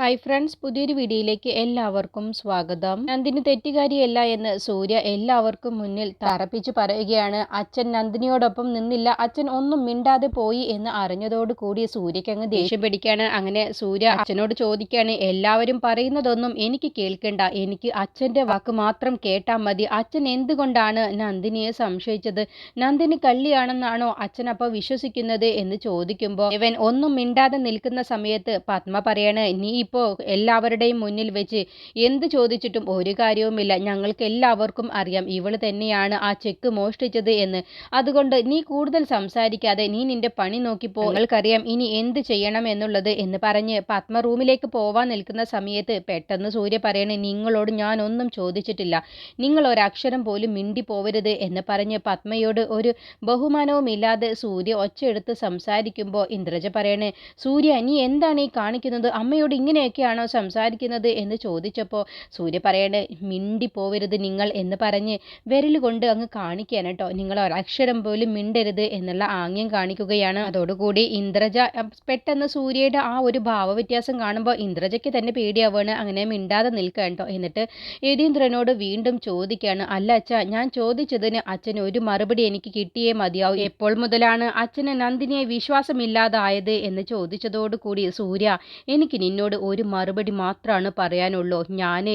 Hi friends, പുതിയൊരു വീഡിയോയിലേക്ക് എല്ലാവർക്കും സ്വാഗതം. നന്ദിനി തെറ്റുകാരിയല്ല എന്ന് സൂര്യ എല്ലാവർക്കും മുന്നിൽ തറപ്പിച്ച് പറയുകയാണ്. അച്ഛൻ നന്ദിനിയോടൊപ്പം നിന്നില്ല, അച്ഛൻ ഒന്നും മിണ്ടാതെ പോയി എന്ന് അറിഞ്ഞതോട് കൂടി സൂര്യക്ക് അങ്ങ് ദേഷ്യം പിടിക്കുകയാണ്. അങ്ങനെ സൂര്യ അച്ഛനോട് ചോദിക്കുകയാണ്, എല്ലാവരും പറയുന്നതൊന്നും എനിക്ക് കേൾക്കണ്ട, എനിക്ക് അച്ഛൻ്റെ വാക്ക് മാത്രം കേട്ടാൽ മതി. അച്ഛൻ എന്തുകൊണ്ടാണ് നന്ദിനിയെ സംശയിച്ചത്? നന്ദിനി കള്ളിയാണെന്നാണോ അച്ഛൻ അപ്പോൾ വിശ്വസിക്കുന്നത് എന്ന് ചോദിക്കുമ്പോൾ ഇവൻ ഒന്നും മിണ്ടാതെ നിൽക്കുന്ന സമയത്ത് പത്മ പറയാണ്, നീ ഇപ്പോൾ എല്ലാവരുടെയും മുന്നിൽ വെച്ച് എന്ത് ചോദിച്ചിട്ടും ഒരു കാര്യവുമില്ല. ഞങ്ങൾക്ക് എല്ലാവർക്കും അറിയാം ഇവൾ തന്നെയാണ് ആ ചെക്ക് മോഷ്ടിച്ചത് എന്ന്. അതുകൊണ്ട് നീ കൂടുതൽ സംസാരിക്കാതെ നീ നിന്റെ പണി നോക്കിപ്പോ, ഞങ്ങൾക്കറിയാം ഇനി എന്ത് ചെയ്യണം എന്നുള്ളത് എന്ന് പറഞ്ഞ് പത്മ റൂമിലേക്ക് പോവാൻ നിൽക്കുന്ന സമയത്ത് പെട്ടെന്ന് സൂര്യ പറയണേ, നിങ്ങളോട് ഞാൻ ഒന്നും ചോദിച്ചിട്ടില്ല, നിങ്ങൾ ഒരക്ഷരം പോലും മിണ്ടി പോവരുത് എന്ന് പറഞ്ഞ് പത്മയോട് ഒരു ബഹുമാനവുമില്ലാതെ സൂര്യ ഒച്ചയെടുത്ത് സംസാരിക്കുമ്പോൾ ഇന്ദ്രജ പറയണേ, സൂര്യ നീ എന്താണ് ഈ കാണിക്കുന്നത്? അമ്മയോട് ഇങ്ങനെയൊക്കെയാണോ സംസാരിക്കുന്നത് എന്ന് ചോദിച്ചപ്പോൾ സൂര്യ പറയണേ, മിണ്ടി പോവരുത് നിങ്ങൾ എന്ന് പറഞ്ഞ് വിരൽ കൊണ്ട് അങ്ങ് കാണിക്കുകയാണ് കേട്ടോ. നിങ്ങൾ ഒരക്ഷരം പോലും മിണ്ടരുത് എന്നുള്ള ആംഗ്യം കാണിക്കുകയാണ്. അതോടുകൂടി ഇന്ദ്രജ പെട്ടെന്ന് സൂര്യയുടെ ആ ഒരു ഭാവവ്യത്യാസം കാണുമ്പോൾ ഇന്ദ്രജയ്ക്ക് തന്നെ പേടിയാവുകയാണ്. അങ്ങനെ മിണ്ടാതെ നിൽക്കുക കേട്ടോ. എന്നിട്ട് യതീന്ദ്രനോട് വീണ്ടും ചോദിക്കുകയാണ്, അല്ല അച്ഛ, ഞാൻ ചോദിച്ചതിന് അച്ഛന് ഒരു മറുപടി എനിക്ക് കിട്ടിയേ മതിയാവും. എപ്പോൾ മുതലാണ് അച്ഛന് നന്ദിനിയെ വിശ്വാസമില്ലാതായത് എന്ന് ചോദിച്ചതോടുകൂടി സൂര്യ, എനിക്ക് നിന്നോട് ഒരു മറുപടി മാത്രമാണ് പറയാനുള്ളൂ. ഞാൻ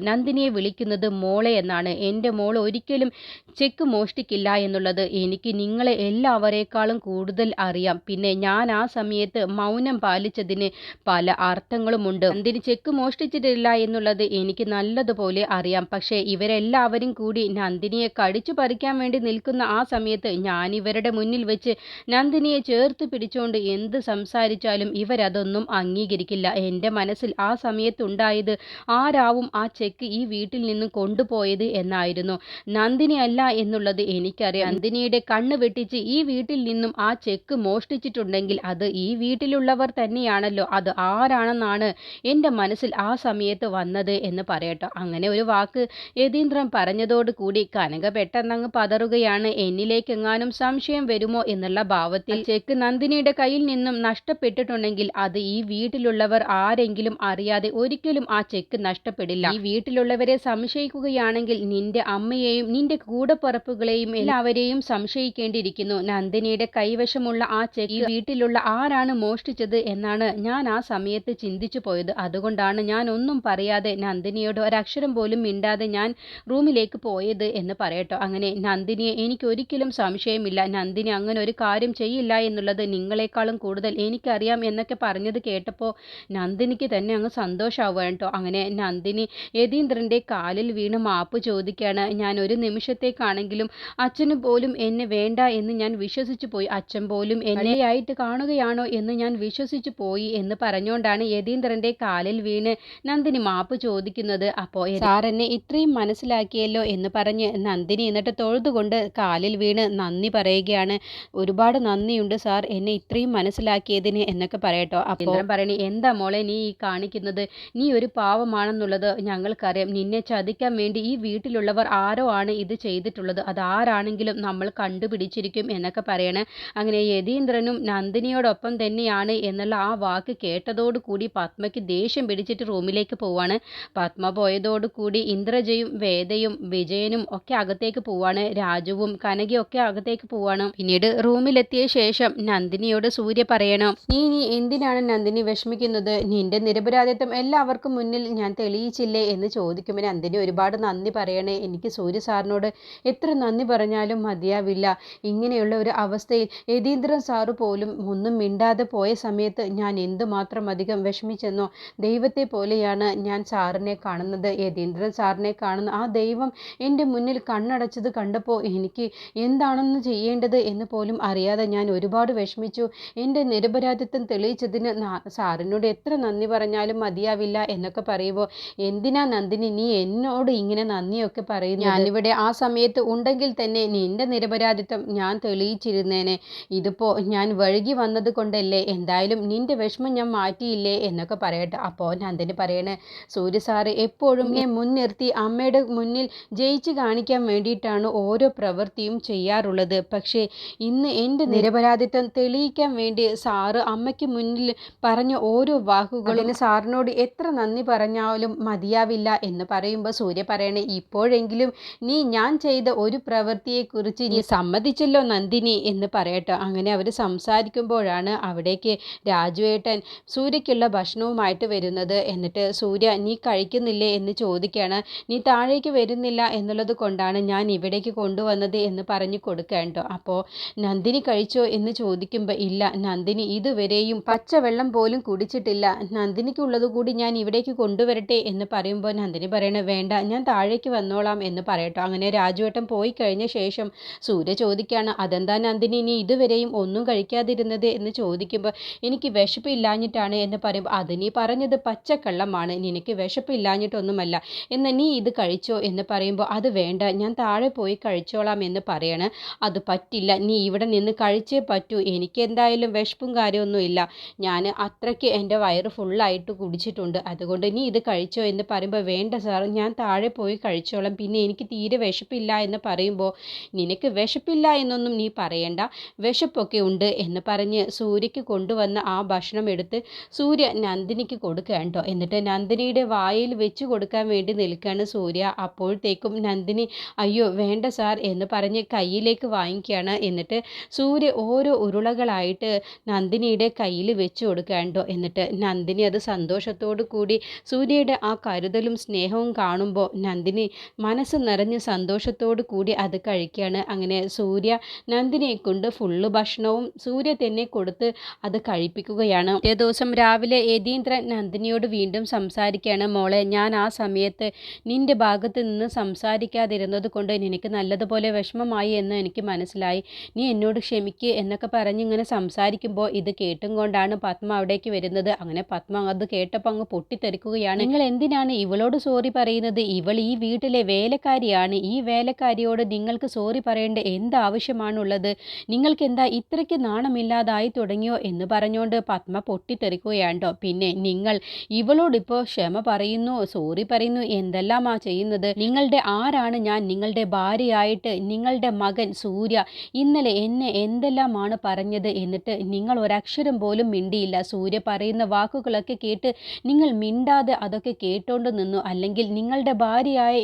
നന്ദിനിയെ വിളിക്കുന്നത് മോളെ എന്നാണ്. എൻ്റെ മോൾ ഒരിക്കലും ചെക്ക് മോഷ്ടിക്കില്ല എന്നുള്ളത് എനിക്ക് നിങ്ങളെ എല്ലാവരേക്കാളും കൂടുതൽ അറിയാം. പിന്നെ ഞാൻ ആ സമയത്ത് മൗനം പാലിച്ചതിന് പല അർത്ഥങ്ങളുമുണ്ട്. നന്ദിനി ചെക്ക് മോഷ്ടിച്ചിട്ടില്ല എന്നുള്ളത് എനിക്ക് നല്ലതുപോലെ അറിയാം. പക്ഷേ ഇവരെല്ലാവരും കൂടി നന്ദിനിയെ കടിച്ചു പറിക്കാൻ വേണ്ടി നിൽക്കുന്ന ആ സമയത്ത് ഞാൻ ഇവരുടെ മുന്നിൽ വെച്ച് നന്ദിനിയെ ചേർത്ത് പിടിച്ചുകൊണ്ട് എന്ത് സംസാരിച്ചാലും ഇവരതൊന്നും അംഗീകരിക്കില്ല. എൻ്റെ മനസ്സിൽ ആ സമയത്തുണ്ടായത് ആരാവും ആ ചെക്ക് ഈ വീട്ടിൽ നിന്ന് കൊണ്ടുപോയത് എന്നായിരുന്നു. നന്ദിനി അല്ല എന്നുള്ളത് എനിക്കറിയാം. നന്ദിനിയുടെ കണ്ണ് വെട്ടിച്ച് ഈ വീട്ടിൽ നിന്നും ആ ചെക്ക് മോഷ്ടിച്ചിട്ടുണ്ടെങ്കിൽ അത് ഈ വീട്ടിലുള്ളവർ തന്നെയാണല്ലോ. അത് ആരാണെന്നാണ് എൻ്റെ മനസ്സിൽ ആ സമയത്ത് വന്നത് എന്ന് പറയട്ടോ. അങ്ങനെ ഒരു വാക്ക് യതീന്ദ്രൻ പറഞ്ഞതോട് കൂടി കനക പെട്ടെന്നങ്ങ് പതറുകയാണ്. എന്നിലേക്കെങ്ങാനും സംശയം വരുമോ എന്നുള്ള ഭാവത്തിൽ, ചെക്ക് നന്ദിനിയുടെ കയ്യിൽ നിന്നും നഷ്ടപ്പെട്ടിട്ടുണ്ടെങ്കിൽ അത് ഈ വീട്ടിലുള്ളവർ ആരെങ്കിലും അറിയാതെ ഒരിക്കലും ആ ചെക്ക് നഷ്ടപ്പെടില്ല. ഈ വീട്ടിലുള്ളവരെ സംശയിക്കുകയാണെങ്കിൽ നിന്റെ അമ്മയെയും നിന്റെ കൂടപ്പിറപ്പുകളെയും എല്ലാവരെയും സംശയിക്കേണ്ടിയിരിക്കുന്നു. നന്ദിനിയുടെ കൈവശമുള്ള ആ ചെക്ക് ഈ വീട്ടിലുള്ള ആരാണ് മോഷ്ടിച്ചത് എന്നാണ് ഞാൻ ആ സമയത്ത് ചിന്തിച്ചു പോയത്. അതുകൊണ്ടാണ് ഞാൻ ഒന്നും പറയാതെ നന്ദിനിയോട് ഒരക്ഷരം പോലും മിണ്ടാതെ ഞാൻ റൂമിലേക്ക് പോയത് എന്ന് പറയട്ടോ. അങ്ങനെ നന്ദിനിയെ എനിക്ക് ഒരിക്കലും സംശയമില്ല, നന്ദിനി അങ്ങനെ ഒരു കാര്യം ചെയ്യില്ല എന്നുള്ളത് നിങ്ങളെക്കാളും കൂടുതൽ എനിക്കറിയാം എന്നൊക്കെ പറഞ്ഞത് കേട്ടപ്പോൾ നന്ദിനിക്ക് തന്നെ അങ്ങ് സന്തോഷമാവുക കേട്ടോ. അങ്ങനെ നന്ദിനി യതീന്ദ്രൻ്റെ കാലിൽ വീണ് മാപ്പ് ചോദിക്കുകയാണ്. ഞാൻ ഒരു നിമിഷത്തേക്കാണെങ്കിലും അച്ഛന് പോലും എന്നെ വേണ്ട എന്ന് ഞാൻ വിശ്വസിച്ചു പോയി, അച്ഛൻ പോലും എന്നെയായിട്ട് കാണുകയാണോ എന്ന് ഞാൻ വിശ്വസിച്ചു പോയി എന്ന് പറഞ്ഞുകൊണ്ടാണ് യതീന്ദ്രൻ്റെ കാലിൽ വീണ് നന്ദിനി മാപ്പ് ചോദിക്കുന്നത്. അപ്പോൾ സാർ എന്നെ ഇത്രയും മനസ്സിലാക്കിയല്ലോ എന്ന് പറഞ്ഞ് നന്ദിനി എന്നിട്ട് തൊഴുതുകൊണ്ട് കാലിൽ വീണ് നന്ദി പറയുകയാണ്. ഒരുപാട് നന്ദിയുണ്ട് സാർ എന്നെ ഇത്രയും മനസ്സിലാക്കിയതിന് എന്നൊക്കെ പറയട്ടോ. അപ്പോൾ പറയണേ, എന്താ മോളെ നീ ഈ കാണിക്കുന്നത്? നീ ഒരു പാവമാണെന്നുള്ളത് ഞങ്ങൾക്കറിയാം. നിന്നെ ചതിക്കാൻ വേണ്ടി ഈ വീട്ടിലുള്ളവർ ആരോ ആണ് ഇത് ചെയ്തിട്ടുള്ളത്. അതാരാണെങ്കിലും നമ്മൾ കണ്ടുപിടിച്ചിരിക്കും എന്നൊക്കെ പറയണേ. അങ്ങനെ യതീന്ദ്രനും നന്ദിനിയോടൊപ്പം തന്നെയാണ് എന്നുള്ള ആ വാക്ക് കേട്ടതോടുകൂടി പത്മയ്ക്ക് ദേഷ്യം പിടിച്ചിട്ട് റൂമിലേക്ക് പോവാണ്. പത്മ പോയതോടുകൂടി ഇന്ദ്രജയും വേദയും വിജയനും ഒക്കെ അകത്തേക്ക് പോവാണ്. രാജുവും കനകയും ഒക്കെ അകത്തേക്ക് പോവാണ്. പിന്നീട് റൂമിലെത്തിയ ശേഷം നന്ദിനിയോട് സൂര്യ പറയണം, നീ എന്തിനാണ് നന്ദിനി വിഷമിക്കുന്നത്? നിന്റെ നിരപരാധിത്വം എല്ലാവർക്കും മുന്നിൽ ഞാൻ തെളിയിച്ചില്ലേ എന്ന് ചോദിക്കുമ്പോൾ നന്ദിനി ഒരുപാട് നന്ദി പറയണേ. എനിക്ക് സൂര്യ സാറിനോട് എത്ര നന്ദി പറഞ്ഞാലും മതിയാവില്ല. ഇങ്ങനെയുള്ള ഒരു അവസ്ഥയിൽ യതീന്ദ്രൻ സാറ് പോലും ഒന്നും മിണ്ടാതെ പോയ സമയത്ത് ഞാൻ എന്തുമാത്രം അധികം വിഷമിച്ചെന്നോ. ദൈവത്തെ പോലെയാണ് ഞാൻ സാറിനെ കാണുന്നത്. യതീന്ദ്രൻ സാറിനെ കാണുന്ന ആ ദൈവം എൻ്റെ മുന്നിൽ കണ്ണടച്ചത് കണ്ടപ്പോൾ എനിക്ക് എന്താണെന്ന് ചെയ്യേണ്ടത് എന്ന് പോലും അറിയാതെ ഞാൻ ഒരുപാട് വിഷമിച്ചു. എൻ്റെ നിരപരാധിത്വം തെളിയിച്ചതിന് സാറിനോട് എത്ര നന്ദി പറഞ്ഞാലും മതിയാവില്ല എന്നൊക്കെ പറയുമ്പോൾ, എന്തിനാ നന്ദിനി നീ എന്നോട് ഇങ്ങനെ നന്ദിയൊക്കെ പറയുന്നു? ഞാനിവിടെ ആ സമയത്ത് ഉണ്ടെങ്കിൽ തന്നെ നിന്റെ നിരപരാധിത്വം ഞാൻ തെളിയിച്ചിരുന്നേനെ. ഇതിപ്പോൾ ഞാൻ വഴുകി വന്നത് കൊണ്ടല്ലേ, എന്തായാലും നിന്റെ വിഷമം ഞാൻ മാറ്റിയില്ലേ എന്നൊക്കെ പറയട്ടെ. അപ്പോൾ നന്ദിനി പറയണേ, സൂര്യ സാറ് എപ്പോഴും മുൻനിർത്തി അമ്മയുടെ മുന്നിൽ ജയിച്ച് കാണിക്കാൻ വേണ്ടിയിട്ടാണ് ഓരോ പ്രവൃത്തിയും ചെയ്യാറുള്ളത്. പക്ഷേ ഇന്ന് എൻ്റെ നിരപരാധിത്വം തെളിയിക്കാൻ വേണ്ടി സാറ് അമ്മയ്ക്ക് മുന്നിൽ പറഞ്ഞ ഓരോ വാക്കുകളും അതിന് സാറിനോട് എത്ര നന്ദി പറഞ്ഞാലും മതിയാവില്ല എന്ന് പറയുമ്പോൾ സൂര്യ പറയണേ, ഇപ്പോഴെങ്കിലും നീ ഞാൻ ചെയ്ത ഒരു പ്രവൃത്തിയെക്കുറിച്ച് നീ സമ്മതിച്ചല്ലോ നന്ദിനി എന്ന് പറയട്ടോ. അങ്ങനെ അവർ സംസാരിക്കുമ്പോഴാണ് അവിടേക്ക് രാജുവേട്ടൻ സൂര്യയ്ക്കുള്ള ഭക്ഷണവുമായിട്ട് വരുന്നത്. എന്നിട്ട് സൂര്യ, നീ കഴിക്കുന്നില്ലേ എന്ന് ചോദിക്കുകയാണ്. നീ താഴേക്ക് വരുന്നില്ല എന്നുള്ളത് കൊണ്ടാണ് ഞാൻ ഇവിടേക്ക് കൊണ്ടുവന്നത് എന്ന് പറഞ്ഞു കൊടുക്കുക കേട്ടോ. അപ്പോൾ നന്ദിനി കഴിച്ചോ എന്ന് ചോദിക്കുമ്പോൾ ഇല്ല, നന്ദിനി ഇതുവരെയും പച്ചവെള്ളം പോലും കുടിച്ചിട്ടില്ല, നന്ദിനിക്കുള്ളത് കൂടി ഞാൻ ഇവിടേക്ക് കൊണ്ടുവരട്ടെ എന്ന് പറയുമ്പോൾ നന്ദിനി പറയണേ, വേണ്ട, ഞാൻ താഴേക്ക് വന്നോളാം എന്ന് പറയട്ടോ. അങ്ങനെ രാജുവേട്ടൻ പോയി കഴിഞ്ഞ ശേഷം സൂര്യ ചോദിക്കുകയാണ്, അതെന്താ നന്ദിനി നീ ഇതുവരെയും ഒന്നും കഴിക്കാതിരുന്നത് എന്ന് ചോദിക്കുമ്പോൾ എനിക്ക് വിശപ്പില്ലാഞ്ഞിട്ടാണ് എന്ന് പറയുമ്പോൾ, അത് നീ പറഞ്ഞത് പച്ചക്കള്ളമാണ്, നിനക്ക് വിശപ്പില്ലാഞ്ഞിട്ടൊന്നുമല്ല, എന്നാൽ നീ ഇത് കഴിച്ചോ എന്ന് പറയുമ്പോൾ, അത് വേണ്ട, ഞാൻ താഴെ പോയി കഴിച്ചോളാം എന്ന് പറയണ. അത് പറ്റില്ല, നീ ഇവിടെ നിന്ന് കഴിച്ചേ പറ്റൂ, എനിക്ക് എന്തായാലും വിശപ്പും കാര്യമൊന്നുമില്ല, ഞാൻ അത്രയ്ക്ക് എൻ്റെ വയറ് ഫുള്ളായിട്ട് കുടിച്ചിട്ടുണ്ട്, അതുകൊണ്ട് നീ ഇത് കഴിച്ചോ എന്ന് പറയുമ്പോൾ, വേണ്ട സാർ, ഞാൻ താഴെ പോയി കഴിച്ചോളാം, പിന്നെ എനിക്ക് തീരെ വിശപ്പില്ല എന്ന് പറയുമ്പോൾ, നിനക്ക് വിശപ്പില്ല എന്നൊന്നും നീ പറയണ്ട, വിശപ്പൊക്കെ ഉണ്ട് എന്ന് പറഞ്ഞ് സൂര്യയ്ക്ക് കൊണ്ടുവന്ന ആ ഭക്ഷണം എടുത്ത് സൂര്യ നന്ദിനിക്ക് കൊടുക്കുക കേട്ടോ. എന്നിട്ട് നന്ദിനിയുടെ വായിൽ വെച്ച് കൊടുക്കാൻ വേണ്ടി നിൽക്കുകയാണ് സൂര്യ. അപ്പോഴത്തേക്കും നന്ദിനി അയ്യോ വേണ്ട സാർ എന്ന് പറഞ്ഞ് കയ്യിലേക്ക് വാങ്ങിക്കുകയാണ്. എന്നിട്ട് സൂര്യ ഓരോ ഉരുളകളായിട്ട് നന്ദിനിയുടെ കയ്യിൽ വെച്ച് കൊടുക്കുക കേട്ടോ. എന്നിട്ട് നന്ദിനി അത് സന്തോഷത്തോടു കൂടി സൂര്യയുടെ ആ കരുതലും സ്നേഹവും കാണുമ്പോൾ നന്ദിനി മനസ്സ് നിറഞ്ഞ് സന്തോഷത്തോടു കൂടി അത് കഴിക്കുകയാണ്. അങ്ങനെ സൂര്യ നന്ദിനിയെ കൊണ്ട് ഫുള്ള് ഭക്ഷണവും സൂര്യ തന്നെ കൊടുത്ത് അത് കഴിപ്പിക്കുകയാണ്. പിറ്റേ ദിവസം രാവിലെ യതീന്ദ്രൻ നന്ദിനിയോട് വീണ്ടും സംസാരിക്കുകയാണ്, മോളെ, ഞാൻ ആ സമയത്ത് നിന്റെ ഭാഗത്ത് നിന്ന് സംസാരിക്കാതിരുന്നത് കൊണ്ട് നിനക്ക് നല്ലതുപോലെ വിഷമമായി എന്ന് എനിക്ക് മനസ്സിലായി, നീ എന്നോട് ക്ഷമിക്ക് എന്നൊക്കെ പറഞ്ഞ് ഇങ്ങനെ സംസാരിക്കുമ്പോൾ ഇത് കേട്ടും കൊണ്ടാണ് പത്മ അവിടേക്ക് വരുന്നത്. അങ്ങനെ പത്മ അത് കേട്ടപ്പോൾ അങ്ങ് പൊട്ടിത്തെറിക്കുകയാണ്. നിങ്ങൾ എന്തിനാണ് ഇവളോട് സോറി പറയുന്നത്? ഇവൾ ഈ വീട്ടിലെ വേലക്കാരിയാണ്, ഈ വേലക്കാരിയോട് നിങ്ങൾക്ക് സോറി പറയേണ്ട എന്ത് ആവശ്യമാണുള്ളത്? നിങ്ങൾക്ക് എന്താ ഇത്രയ്ക്ക് നാണമില്ലാതായി തുടങ്ങിയോ എന്ന് പറഞ്ഞുകൊണ്ട് പത്മ പൊട്ടിത്തെറിക്കുകയാണ്. പിന്നെ നിങ്ങൾ ഇവളോടിപ്പോൾ ക്ഷമ പറയുന്നു, സോറി പറയുന്നു, എന്തെല്ലാമാ ചെയ്യുന്നത്? നിങ്ങളുടെ ആരാണ് ഞാൻ? നിങ്ങളുടെ ഭാര്യയായിട്ട് നിങ്ങളുടെ മകൻ സൂര്യ ഇന്നലെ എന്നെ എന്തെല്ലാമാണ് പറഞ്ഞത്, എന്നിട്ട് നിങ്ങൾ ഒരക്ഷരം പോലും മിണ്ടിയില്ല. സൂര്യ പറയുന്ന വാക്കുകളൊക്കെ കേട്ട് നിങ്ങൾ മിണ്ടാതെ അതൊക്കെ കേട്ടോണ്ട് നിന്നു. അല്ലെങ്കിൽ നിങ്ങളുടെ ഭാര്യയായ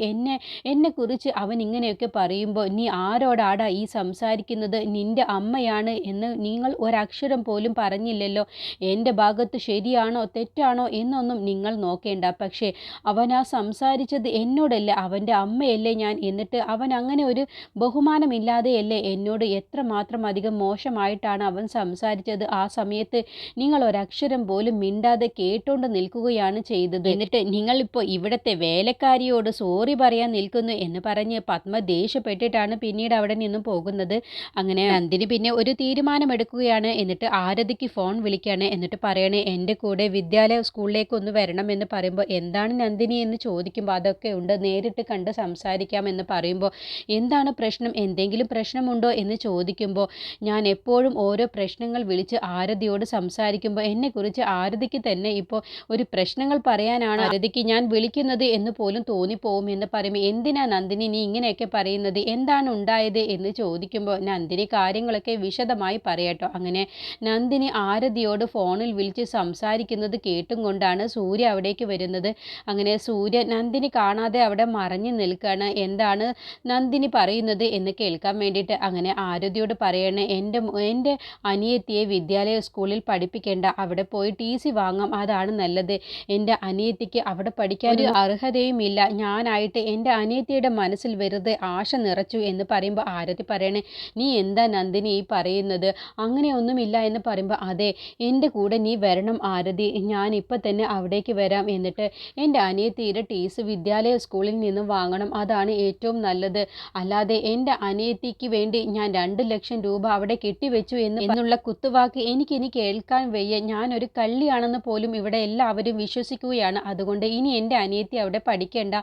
എന്നെക്കുറിച്ച് അവൻ ഇങ്ങനെയൊക്കെ പറയുമ്പോൾ നീ ആരോടാടാ ഈ സംസാരിക്കുന്നത്? നിന്റെ അമ്മയാണ് എന്ന് നിങ്ങൾ ഒരക്ഷരം പോലും പറഞ്ഞില്ലല്ലോ. എൻ്റെ ഭാഗത്ത് ശരിയാണോ തെറ്റാണോ എന്നൊന്നും നിങ്ങൾ നോക്കേണ്ട. പക്ഷേ അവൻ ആ സംസാരിച്ചത് എന്നോടല്ലേ, അവൻ്റെ അമ്മയല്ലേ ഞാൻ, എന്നിട്ട് അവൻ അങ്ങനെ ഒരു ബഹുമാനമില്ലാതെയല്ലേ എന്നോട് എത്രമാത്രം അധികം മോശമായിട്ടാണ് അവൻ സംസാരിച്ചത്. ആ സമയത്ത് നിങ്ങൾ ഒരക്ഷരം പോലും മിണ്ടാതെ കേട്ടോണ്ട് നിൽക്കുകയാണ് ചെയ്തത്. എന്നിട്ട് നിങ്ങളിപ്പോൾ ഇവിടുത്തെ വേലക്കാരിയോട് സോറി പറയാൻ നിൽക്കുന്നു എന്ന് പറഞ്ഞ് പത്മ ദേഷ്യപ്പെട്ടിട്ടാണ് പിന്നീട് അവിടെ നിന്നും പോകുന്നത്. അങ്ങനെ നന്ദിനി പിന്നെ ഒരു തീരുമാനമെടുക്കുകയാണ്. എന്നിട്ട് ആരതിക്ക് ഫോൺ വിളിക്കുകയാണ്. എന്നിട്ട് പറയണേ, എൻ്റെ കൂടെ വിദ്യാലയ സ്കൂളിലേക്ക് ഒന്ന് വരണം എന്ന് പറയുമ്പോൾ, എന്താണ് നന്ദിനി എന്ന് ചോദിക്കുമ്പോൾ, അതൊക്കെ ഉണ്ട്, നേരിട്ട് കണ്ട് സംസാരിക്കാം എന്ന് പറയുമ്പോൾ, എന്താണ് പ്രശ്നം, എന്തെങ്കിലും പ്രശ്നമുണ്ടോ എന്ന് ചോദിക്കുമ്പോൾ, ഞാൻ എപ്പോഴും ഓരോ പ്രശ്നങ്ങൾ വിളിച്ച് ആരതിയോട് സംസാരിക്കുമ്പോൾ എന്നെക്കുറിച്ച് ആരതിക്ക് തന്നെ ഇപ്പോൾ ഒരു പ്രശ്നങ്ങൾ പറയാനാണ് ആരതിക്ക് ഞാൻ വിളിക്കുന്നത് എന്ന് പോലും തോന്നിപ്പോവും എന്ന് പറയുമ്പോൾ, എന്തിനാ നന്ദിനി നീ ഇങ്ങനെയൊക്കെ പറയുന്നത്, എന്താണ് ഉണ്ടായത് എന്ന് ചോദിക്കുമ്പോൾ നന്ദിനി കാര്യങ്ങളൊക്കെ വിശദമായി പറയട്ടോ. അങ്ങനെ നന്ദിനി ആരതിയോട് ഫോണിൽ വിളിച്ച് സംസാരിക്കുന്നത് കേട്ടും കൊണ്ടാണ് സൂര്യ അവിടേക്ക് വരുന്നത്. അങ്ങനെ സൂര്യ നന്ദിനി കാണാതെ അവിടെ മറഞ്ഞു നിൽക്കുകയാണ്. എന്താണ് നന്ദിനി പറയുന്നത് എന്ന് കേൾക്കാൻ വേണ്ടിയിട്ട്. അങ്ങനെ ആരതിയോട് പറയണേ, എൻ്റെ അനിയത്തിയെ വിദ്യാലയ സ്കൂളിൽ പഠിപ്പിക്കേണ്ട, അവിടെ പോയി TC വാങ്ങാം, അതാണ് നല്ലത്. എൻ്റെ അനിയത്തിക്ക് അവിടെ പഠിക്കാൻ ഒരു അർഹതയും ഇല്ല, ഞാനായിട്ട് എൻ്റെ അനിയത്തിയുടെ മനസ്സിൽ വെറുതെ ആശ നിറച്ചു എന്ന് പറയുമ്പോൾ ആരതി പറയണേ, നീ എന്താ നന്ദിനി ഈ പറയുന്നത്, അങ്ങനെയൊന്നുമില്ല എന്ന് പറയുമ്പോൾ, അതെ എൻ്റെ കൂടെ നീ വരണം ആരതി, ഞാൻ ഇപ്പം തന്നെ അവിടേക്ക് വരാം, എന്നിട്ട് എൻ്റെ അനിയത്തിയുടെ TC വിദ്യാലയ സ്കൂളിൽ നിന്നും വാങ്ങണം, അതാണ് ഏറ്റവും നല്ലത്. അല്ലാതെ എൻ്റെ അനിയത്തിക്ക് വേണ്ടി ഞാൻ 2 ലക്ഷം രൂപ അവിടെ കെട്ടിവെച്ചു എന്നുള്ള കുത്തുവാക്ക് എനിക്കിനി കേൾക്കാൻ വയ്യ. ഞാനൊരു കള്ളിയാണെന്ന് പോലും ഇവിടെ എല്ലാവരും വിശ്വസിക്കുകയാണ്. അതുകൊണ്ട് ഇനി എൻ്റെ അനിയത്തി അവിടെ പഠിക്കേണ്ട,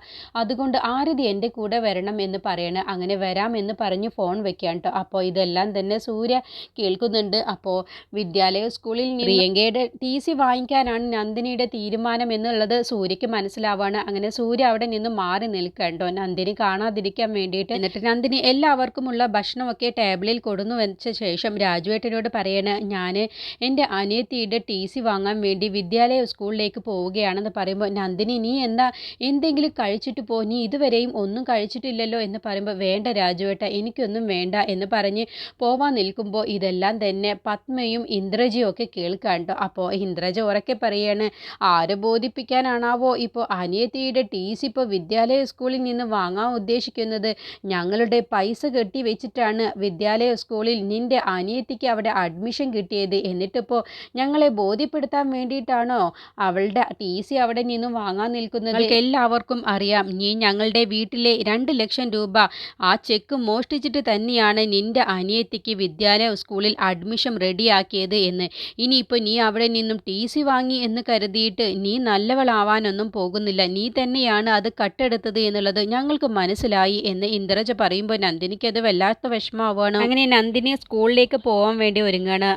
അതുകൊണ്ട് ആരതി എൻ്റെ കൂടെ വരണം എന്ന് പറയണം. അങ്ങനെ വരാം എന്ന് പറഞ്ഞ് ഫോൺ വെക്കാം കേട്ടോ. അപ്പോൾ ഇതെല്ലാം തന്നെ സൂര്യ കേൾക്കുന്നുണ്ട്. അപ്പോൾ വിദ്യാലയ സ്കൂളിൽ പ്രിയങ്കയുടെ TC വാങ്ങിക്കാനാണ് നന്ദിനിയുടെ തീരുമാനം എന്നുള്ളത് സൂര്യയ്ക്ക് മനസ്സിലാവാണ്. അങ്ങനെ സൂര്യ അവിടെ നിന്ന് മാറി നിൽക്കണ്ടോ നന്ദിനി കാണാതിരിക്കാൻ വേണ്ടിയിട്ട്. എന്നിട്ട് നന്ദിനി എല്ലാവർക്കുമുള്ള ഭക്ഷണമൊക്കെ ടേബിളിൽ കൊടുന്നു വെച്ച ശേഷം രാജുവേട്ടനോട് പറയണ, ഞാൻ എൻ്റെ അനിയത്തിയുടെ TC വാങ്ങാൻ വേണ്ടി വിദ്യാലയ സ്കൂളിലേക്ക് പോവുകയാണെന്ന് പറയുമ്പോൾ നന്ദിനി നീ എന്താ എന്തെങ്കിലും കഴിച്ചിട്ട് പോ, നീ ഇതുവരെയും ഒന്നും കഴിച്ചിട്ടില്ലല്ലോ എന്ന് പറയുമ്പോൾ വേണ്ട രാജുവേട്ട എനിക്കൊന്നും വേണ്ട എന്ന് പറഞ്ഞ് പോവാൻ നിൽക്കുമ്പോൾ ഇതെല്ലാം തന്നെ പത്മയും ഇന്ദ്രജിയും ഒക്കെ കേൾക്കാൻ കേട്ടോ. അപ്പോൾ ഇന്ദ്രജ ഉറക്കെ പറയാണ് ആരെ ബോധിപ്പിക്കാനാണാവോ ഇപ്പോൾ അനിയത്തിയുടെ ടീസ് ഇപ്പോൾ വിദ്യാലയ സ്കൂളിൽ നിന്ന് വാങ്ങാൻ ഉദ്ദേശിക്കുന്നത്. ഞങ്ങളുടെ പൈസ കെട്ടി വെച്ചിട്ടാണ് വിദ്യാലയ സ്കൂളിൽ നിന്റെ അനിയത്തിക്ക് അവിടെ അഡ്മിഷൻ കിട്ടിയത്. എന്നിട്ടിപ്പോൾ ഞങ്ങളെ ബോധ്യപ്പെടുത്താൻ വേണ്ടിയിട്ടാണോ അവളുടെ TC അവിടെ നിന്നും വാങ്ങാൻ നിൽക്കുന്നത്? എല്ലാവർക്കും അറിയാം നീ ഞങ്ങളുടെ വീട്ടിലെ 2 ലക്ഷം രൂപ ആ ചെക്ക് മോഷ്ടിച്ചിട്ട് തന്നെയാണ് നിന്റെ അനിയത്തിക്ക് വിദ്യാലയ സ്കൂളിൽ അഡ്മിഷൻ റെഡിയാക്കിയത് എന്ന്. ഇനിയിപ്പോൾ നീ അവിടെ നിന്നും TC വാങ്ങി എന്ന് കരുതിയിട്ട് നീ നല്ലവളാവാനൊന്നും പോകുന്നില്ല. നീ തന്നെയാണ് അത് കട്ടെടുത്തത് എന്നുള്ളത് ഞങ്ങൾക്ക് മനസ്സിലായി എന്ന് ഇന്ദ്രജ പറയുമ്പോൾ നന്ദിനിക്ക് അത് വല്ലാത്ത വിഷമമാവുകയാണ്. അങ്ങനെ നന്ദിനി സ്കൂളിലേക്ക് പോകാൻ വേണ്ടി ഒരുങ്ങാണ്.